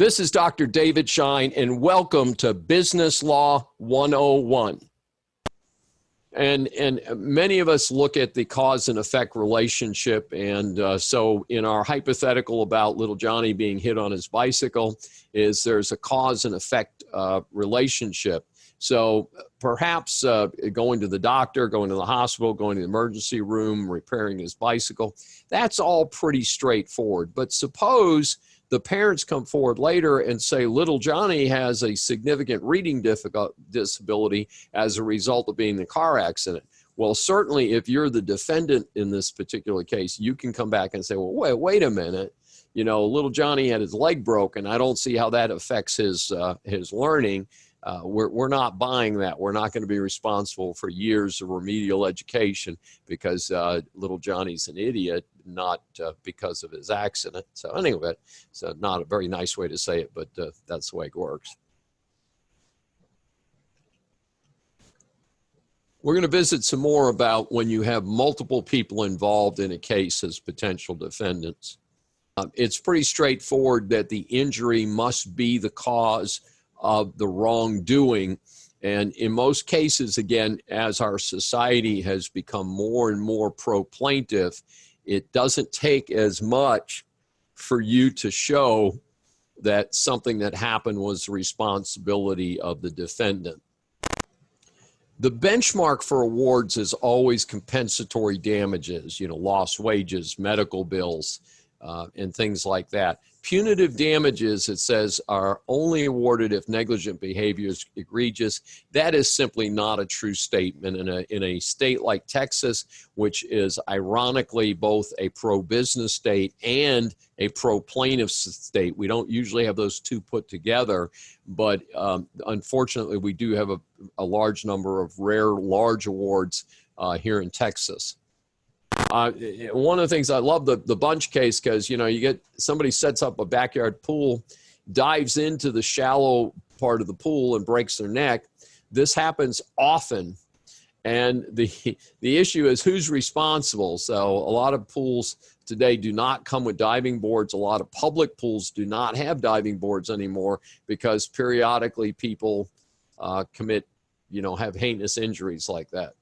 This is Dr. David Schein, and welcome to Business Law 101. And many of us look at the cause and effect relationship, and so in our hypothetical about little Johnny being hit on his bicycle, there's a cause and effect relationship. So perhaps going to the doctor, going to the hospital, going to the emergency room, repairing his bicycle, that's all pretty straightforward. But suppose the parents come forward later and say little Johnny has a significant reading disability as a result of being in a car accident. Well, certainly if you're the defendant in this particular case, you can come back and say, well, wait a minute. You know, little Johnny had his leg broken. I don't see how that affects his learning. We're not buying that. We're not going to be responsible for years of remedial education because little Johnny's an idiot, not because of his accident. So anyway, it's not a very nice way to say it, but that's the way it works. We're going to visit some more about when you have multiple people involved in a case as potential defendants. It's pretty straightforward that the injury must be the cause of the wrongdoing. And in most cases, again, as our society has become more and more pro-plaintiff, it doesn't take as much for you to show that something that happened was the responsibility of the defendant. The benchmark for awards is always compensatory damages, you know, lost wages, medical bills, and things like that. Punitive damages, it says, are only awarded if negligent behavior is egregious. That is simply not a true statement. In a state like Texas, which is ironically both a pro-business state and a pro-plaintiff state, we don't usually have those two put together, but unfortunately we do have a large number of rare large awards here in Texas. One of the things I love the Bunch case, because you know, you get somebody sets up a backyard pool, dives into the shallow part of the pool and breaks their neck. This happens often, and the issue is who's responsible. So a lot of pools today do not come with diving boards. A lot of public pools do not have diving boards anymore because periodically people commit, you know, have heinous injuries like that.